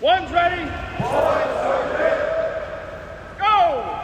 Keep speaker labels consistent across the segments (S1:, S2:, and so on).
S1: One's ready. One's ready. Go!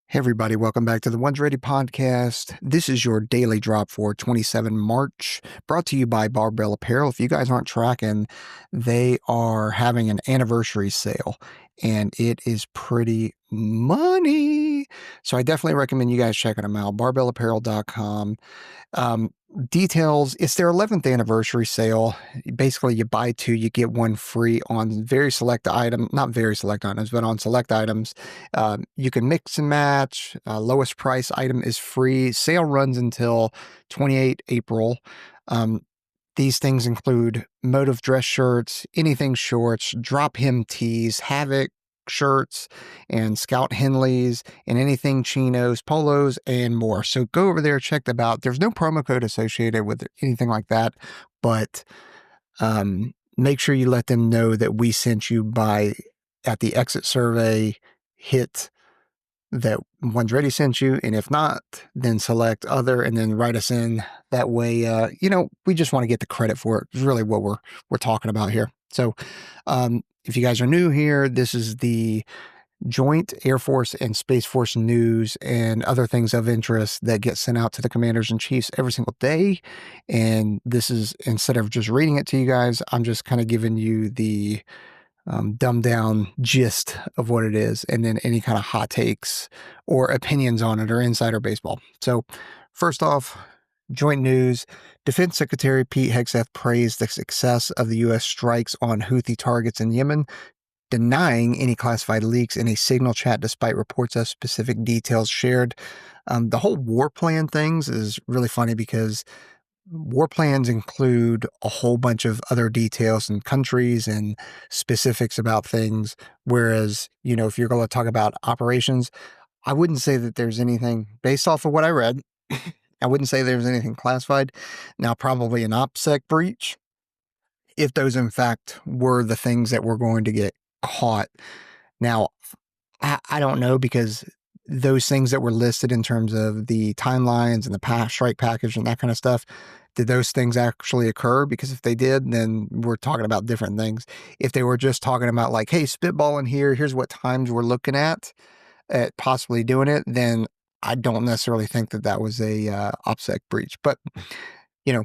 S2: Hey everybody, welcome back to the One's Ready podcast. This is your daily drop for 27 March, brought to you by Barbell Apparel. If you guys aren't tracking, they are having an anniversary sale, and it is pretty money. So I definitely recommend you guys checking them out, barbellapparel.com. Details, it's their 11th anniversary sale. Basically, you buy two, you get one free on very select items, not very select items, but on select items. You can mix and match. Lowest price item is free. Sale runs until 28 April. These things include motive dress shirts, anything shorts, drop hem tees, havoc shirts, and Scout Henleys, and anything chinos, polos, and more. So go over there, check them out. There's no promo code associated with anything like that, but make sure you let them know that we sent you at the exit survey, hit that One's Ready sent you, and if not, then select other and then write us in. That way, we just want to get the credit for it. It's really what we're talking about here. So if you guys are new here, this is the Joint Air Force and Space Force news and other things of interest that get sent out to the commanders and chiefs every single day. And this is, instead of just reading it to you guys, I'm just kind of giving you the dumbed down gist of what it is, and then any kind of hot takes or opinions on it or insider baseball. So first off, joint news. Defense Secretary Pete Hegseth praised the success of the U.S. strikes on Houthi targets in Yemen, denying any classified leaks in a signal chat despite reports of specific details shared. The whole war plan things is really funny because war plans include a whole bunch of other details and countries and specifics about things. Whereas, if you're going to talk about operations, I wouldn't say that there's anything based off of what I read. I wouldn't say there's anything classified. Now, probably an OpsSec breach, if those in fact were the things that were going to get caught. Now, I don't know, because those things that were listed in terms of the timelines and the strike package and that kind of stuff, did those things actually occur? Because if they did, then we're talking about different things. If they were just talking about like, hey, spitballing here, here's what times we're looking at possibly doing it, then I don't necessarily think that was a OpsSec breach. But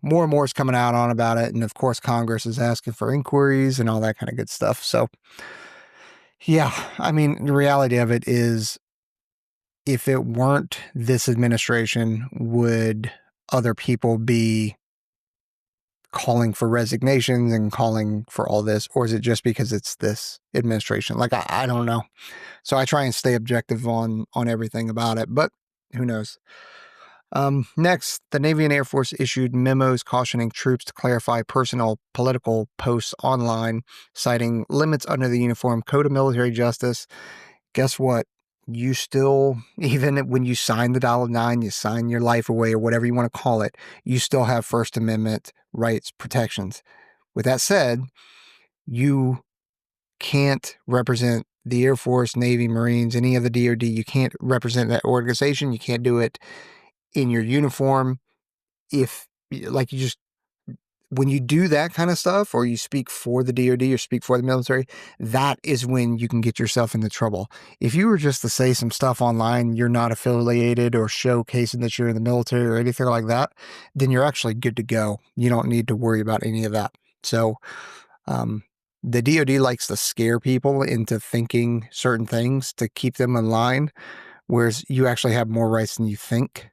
S2: more and more is coming out on about it, and of course Congress is asking for inquiries and all that kind of good stuff. So yeah, I mean, the reality of it is, if it weren't this administration, would other people be calling for resignations and calling for all this? Or is it just because it's this administration? Like, I don't know. So I try and stay objective on everything about it, but who knows? Next, the Navy and Air Force issued memos cautioning troops to clarify personal political posts online, citing limits under the Uniform Code of Military Justice. Guess what? You still, even when you sign the $9, you sign your life away or whatever you want to call it, you still have First Amendment rights protections. With that said, you can't represent the Air Force, Navy, Marines, any of the DoD. You can't represent that organization. You can't do it in your uniform. When you do that kind of stuff, or you speak for the DoD or speak for the military, that is when you can get yourself into trouble. If you were just to say some stuff online, you're not affiliated or showcasing that you're in the military or anything like that, then you're actually good to go. You don't need to worry about any of that. So the DoD likes to scare people into thinking certain things to keep them in line, whereas you actually have more rights than you think.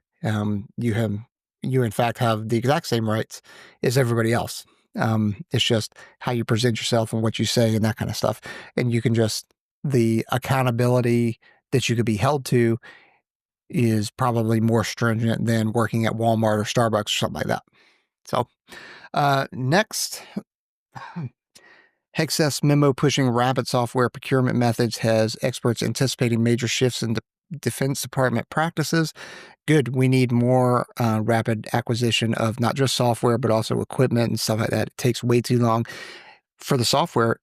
S2: You in fact have the exact same rights as everybody else. It's just how you present yourself and what you say and that kind of stuff. And you can the accountability that you could be held to is probably more stringent than working at Walmart or Starbucks or something like that. So next, Hegseth's memo pushing rapid software procurement methods has experts anticipating major shifts in Defense Department practices. Good. We need more rapid acquisition of not just software, but also equipment and stuff like that. It takes way too long for the software.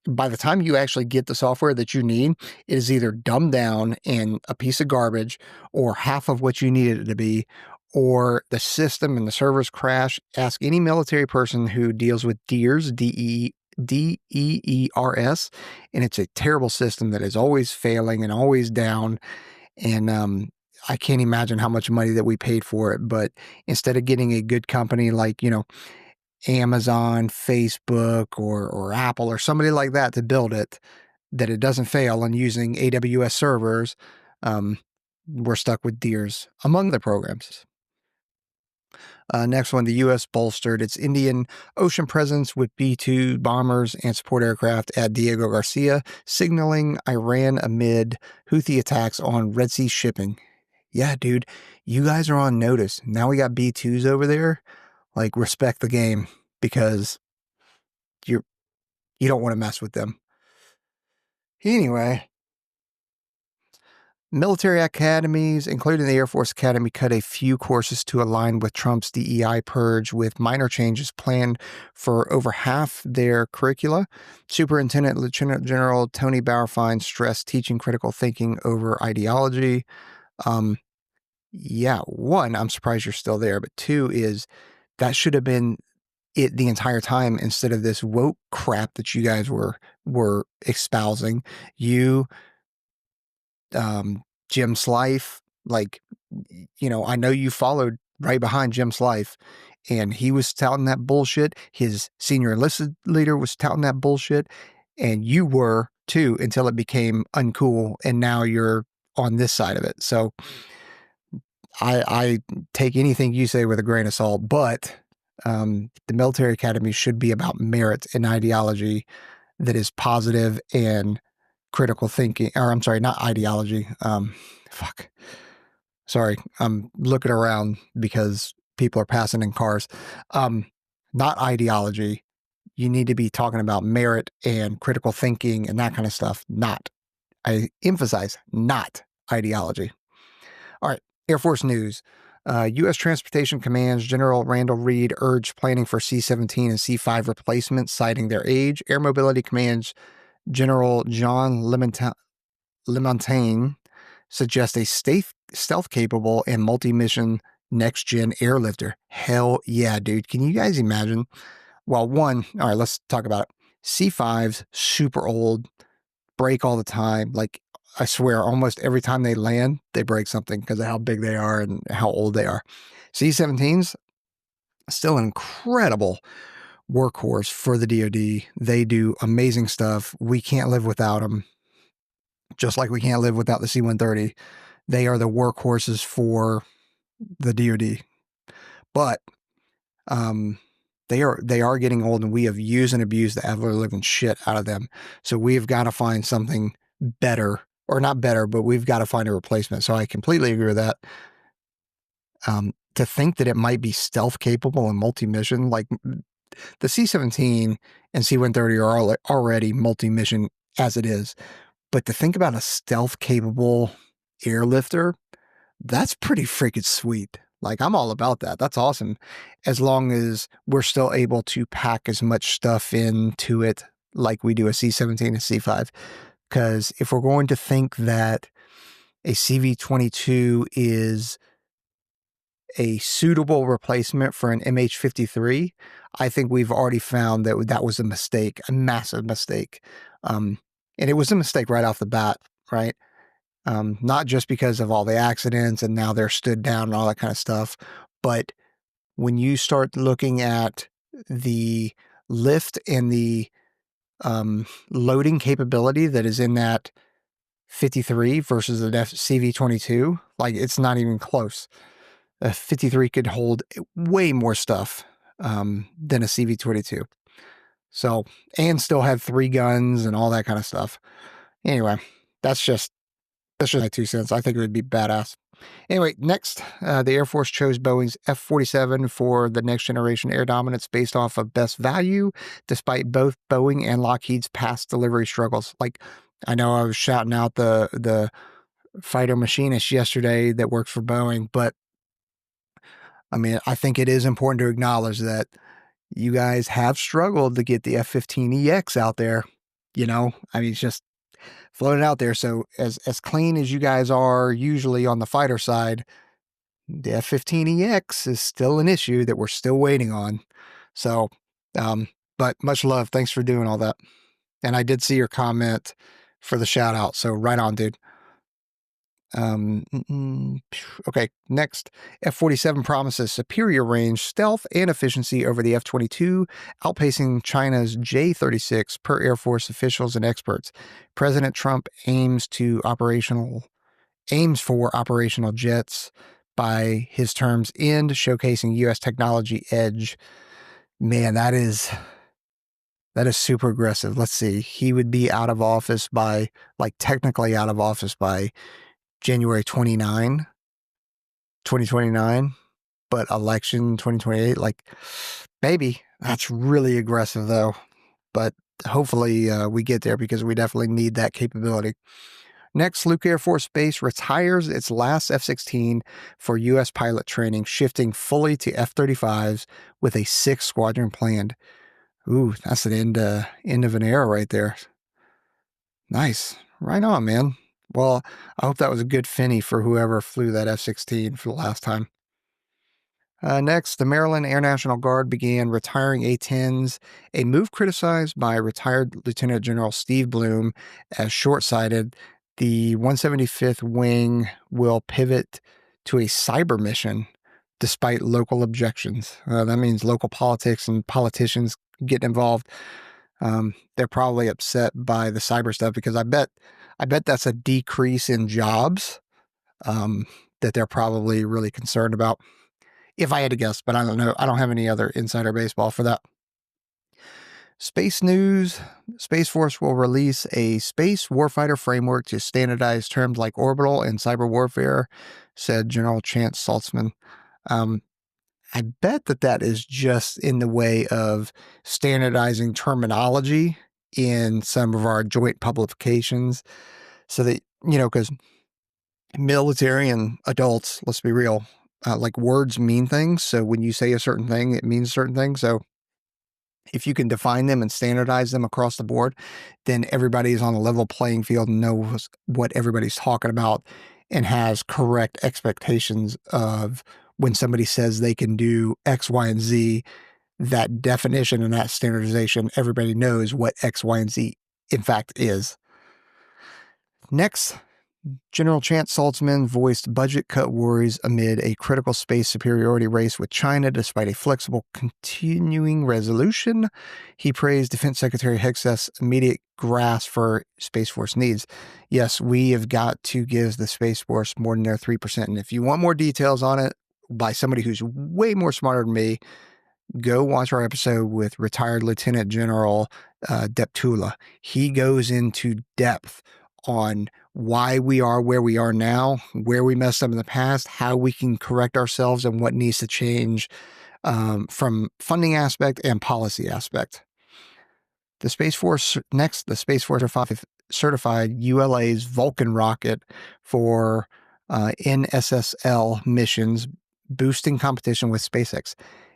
S2: By the time you actually get the software that you need, it is either dumbed down and a piece of garbage, or half of what you need it to be, or the system and the servers crash, ask any military person who deals with DEERS, DEERS, and it's a terrible system that is always failing and always down. And I can't imagine how much money that we paid for it. But instead of getting a good company like, Amazon, Facebook, or Apple or somebody like that to build it, that it doesn't fail, and using AWS servers, we're stuck with DEERS, among the programs. Next one, the U.S. bolstered its Indian Ocean presence with B-2 bombers and support aircraft at Diego Garcia, signaling Iran amid Houthi attacks on Red Sea shipping. Yeah, dude, you guys are on notice. Now we got B-2s over there. Like, respect the game, because you don't want to mess with them. Anyway, military academies, including the Air Force Academy, cut a few courses to align with Trump's DEI purge, with minor changes planned for over half their curricula. Superintendent Lieutenant General Tony Bauerfein stressed teaching critical thinking over ideology. Yeah, one, I'm surprised you're still there, but two is that should have been it the entire time, instead of this woke crap that you guys were espousing. You, Jim's life, like, I know you followed right behind Jim's life, and he was touting that bullshit. His senior enlisted leader was touting that bullshit, and you were too, until it became uncool, and now you're on this side of it. So I take anything you say with a grain of salt, but the military academy should be about merit and ideology that is positive and critical thinking, or I'm sorry, not ideology. Sorry, I'm looking around because people are passing in cars. Not ideology. You need to be talking about merit and critical thinking and that kind of stuff. I emphasize, not ideology. All right, Air Force news. U.S. Transportation Command's General Randall Reed urged planning for C-17 and C-5 replacements, citing their age. Air Mobility Command's General John Lemontagne suggests a stealth-capable and multi-mission next-gen airlifter. Hell yeah, dude. Can you guys imagine? Well, all right, let's talk about it. C-5s, super old, break all the time. Like, I swear, almost every time they land, they break something because of how big they are and how old they are. C-17s, still an incredible workhorse for the DoD. They do amazing stuff. We can't live without them, just like we can't live without the C-130. They are the workhorses for the DoD. But they are getting old, and we have used and abused the ever-living shit out of them. So we've got to find something better. Or not better, but we've got to find a replacement. So I completely agree with that. To think that it might be stealth capable and multi-mission, like the C-17 and C-130 are already multi-mission as it is. But to think about a stealth capable airlifter, that's pretty freaking sweet. Like, I'm all about that. That's awesome. As long as we're still able to pack as much stuff into it like we do a C-17 and C-5. Because if we're going to think that a CV-22 is a suitable replacement for an MH-53, I think we've already found that was a mistake, a massive mistake. And it was a mistake right off the bat, right? Not just because of all the accidents and now they're stood down and all that kind of stuff, but when you start looking at the lift and the loading capability that is in that 53 versus the CV-22, like, it's not even close. A 53 could hold way more stuff than a CV-22. So, and still have 3 guns and all that kind of stuff. Anyway, that's just my 2 cents. I think it would be badass. Anyway, next, the Air Force chose Boeing's F-47 for the next generation air dominance based off of best value, despite both Boeing and Lockheed's past delivery struggles. Like, I know I was shouting out the fighter machinist yesterday that works for Boeing, but I mean, I think it is important to acknowledge that you guys have struggled to get the F-15EX out there. I mean, it's just floating out there. So as clean as you guys are usually on the fighter side, The F-15EX is still an issue that we're still waiting on. So, but much love. Thanks for doing all that. And I did see your comment for the shout out. So right on, dude. Okay, next. F-47 promises superior range, stealth, and efficiency over the F-22, outpacing China's J-36 per Air Force officials and experts. President Trump aims for operational jets by his term's end, showcasing U.S. technology edge. Man, that is super aggressive. Let's see. He would be out of office by, technically out of office by January 2029, but election 2028, maybe. That's really aggressive, though. But hopefully we get there because we definitely need that capability. Next, Luke Air Force Base retires its last F-16 for U.S. pilot training, shifting fully to F-35s with a 6th squadron planned. Ooh, that's an end of an era right there. Nice. Right on, man. Well, I hope that was a good finny for whoever flew that F-16 for the last time. Next, the Maryland Air National Guard began retiring A-10s, a move criticized by retired Lieutenant General Steve Bloom as short-sighted. The 175th Wing will pivot to a cyber mission despite local objections. That means local politics and politicians getting involved. They're probably upset by the cyber stuff because I bet that's a decrease in jobs that they're probably really concerned about. If I had to guess, but I don't know. I don't have any other insider baseball for that. Space news. Space Force will release a space warfighter framework to standardize terms like orbital and cyber warfare, said General Chance Saltzman. I bet that is just in the way of standardizing terminology in some of our joint publications so that, because military and adults, let's be real, words mean things. So when you say a certain thing, it means a certain thing. So if you can define them and standardize them across the board, then everybody is on a level playing field and knows what everybody's talking about and has correct expectations of when somebody says they can do X, Y, and Z, that definition and that standardization, everybody knows what X, Y, and Z in fact is. Next, General Chance Saltzman voiced budget cut worries amid a critical space superiority race with China despite a flexible continuing resolution. He praised Defense Secretary Hegseth's immediate grasp for Space Force needs. Yes, we have got to give the Space Force more than their 3%. And if you want more details on it by somebody who's way more smarter than me, go watch our episode with retired Lieutenant General Deptula. He goes into depth on why we are where we are now, where we messed up in the past, how we can correct ourselves, and what needs to change from funding aspect and policy aspect. The Space Force certified ULA's Vulcan rocket for NSSL missions, boosting competition with SpaceX.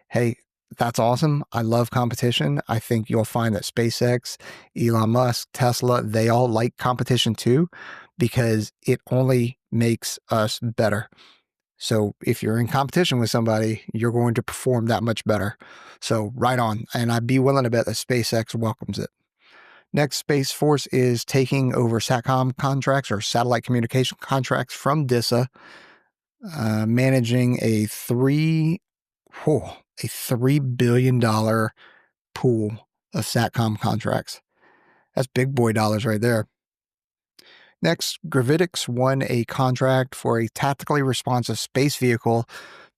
S2: Hey, that's awesome. I love competition. I think you'll find that SpaceX, Elon Musk, Tesla, they all like competition too, because it only makes us better. So if you're in competition with somebody, you're going to perform that much better. So right on. And I'd be willing to bet that SpaceX welcomes it. Next, Space Force is taking over SATCOM contracts or satellite communication contracts from DISA, managing a $3 billion pool of SATCOM contracts. That's big boy dollars right there. Next, Gravitics won a contract for a tactically responsive space vehicle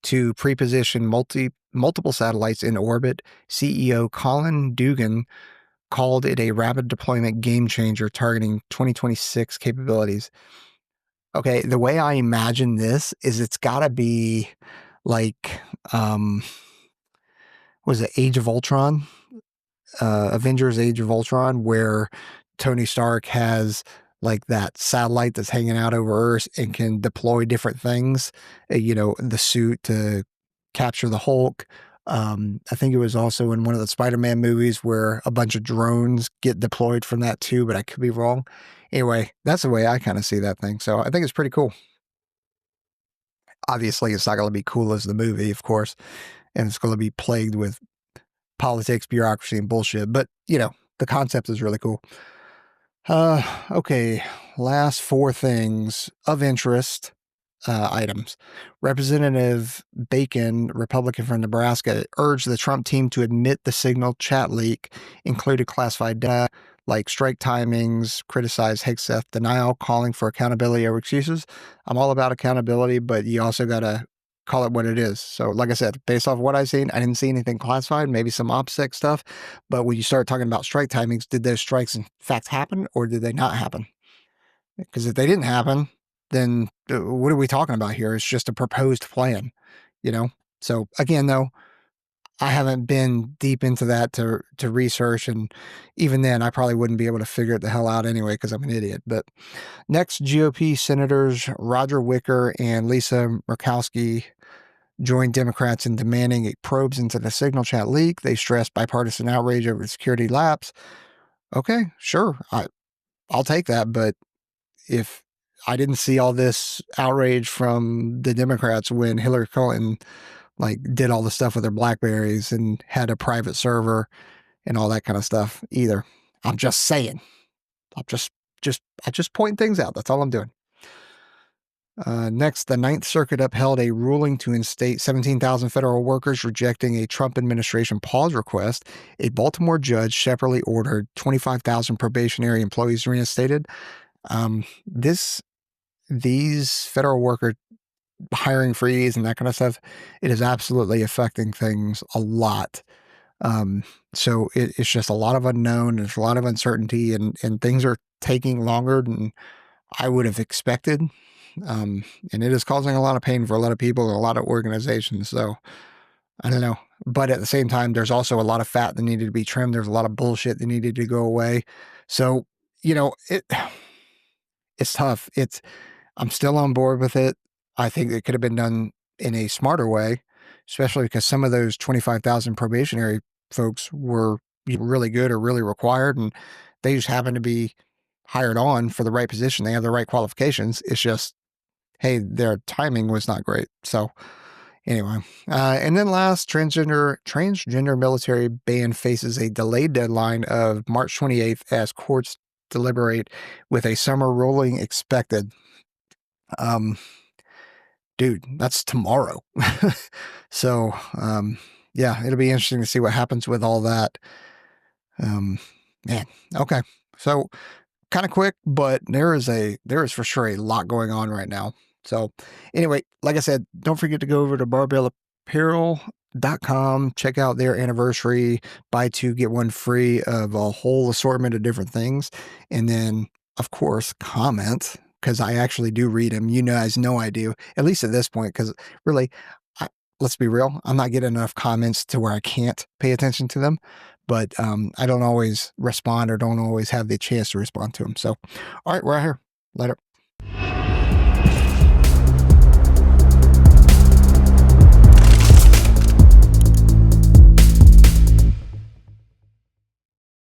S2: to pre-position multiple satellites in orbit. CEO Colin Dugan called it a rapid deployment game changer targeting 2026 capabilities. Okay, the way I imagine this is it's got to be like, was it Age of Ultron? Avengers Age of Ultron, where Tony Stark has like that satellite that's hanging out over Earth and can deploy different things, the suit to capture the Hulk. I think it was also in one of the Spider-Man movies where a bunch of drones get deployed from that too, but I could be wrong. Anyway, that's the way I kind of see that thing. So I think it's pretty cool. Obviously, it's not going to be cool as the movie, of course, and it's going to be plagued with politics, bureaucracy, and bullshit. But, the concept is really cool. Okay, last four things of interest. Items. Representative Bacon, Republican from Nebraska, urged the Trump team to admit the Signal chat leak included classified data like strike timings, criticize Hegseth denial, calling for accountability over excuses. I'm all about accountability, but you also got to call it what it is. So, like I said, based off of what I've seen, I didn't see anything classified, maybe some OpsSec stuff. But when you start talking about strike timings, did those strikes in fact happen or did they not happen? Because if they didn't happen, then what are we talking about here? It's just a proposed plan, So again, though, I haven't been deep into that to research, and even then, I probably wouldn't be able to figure it the hell out anyway because I'm an idiot. But next, GOP Senators Roger Wicker and Lisa Murkowski joined Democrats in demanding probes into the Signal chat leak. They stressed bipartisan outrage over security lapse. Okay, sure, I'll take that, but if I didn't see all this outrage from the Democrats when Hillary Clinton did all the stuff with their Blackberries and had a private server and all that kind of stuff either. I'm just saying. I just point things out. That's all I'm doing. Next, the Ninth Circuit upheld a ruling to instate 17,000 federal workers, rejecting a Trump administration pause request. A Baltimore judge separately ordered 25,000 probationary employees reinstated. These federal worker hiring freeze and that kind of stuff, it is absolutely affecting things a lot. So it's just a lot of unknown. There's a lot of uncertainty, and things are taking longer than I would have expected. And it is causing a lot of pain for a lot of people and a lot of organizations. So I don't know. But at the same time, there's also a lot of fat that needed to be trimmed. There's a lot of bullshit that needed to go away. So, it's tough. I'm still on board with it. I think it could have been done in a smarter way, especially because some of those 25,000 probationary folks were really good or really required, and they just happen to be hired on for the right position. They have the right qualifications. It's just, hey, their timing was not great. So anyway, and then last, transgender military ban faces a delayed deadline of March 28th as courts deliberate, with a summer ruling expected. Dude, that's tomorrow. So, yeah, it'll be interesting to see what happens with all that. Man, okay. So kind of quick, but there is for sure a lot going on right now. So anyway, like I said, don't forget to go over to barbellapparel.com, check out their anniversary, buy two, get one free of a whole assortment of different things. And then, of course, comment, because I actually do read them. You guys know I do, at least at this point, because really, let's be real, I'm not getting enough comments to where I can't pay attention to them, but I don't always respond or don't always have the chance to respond to them. So, all right, we're out here. Later.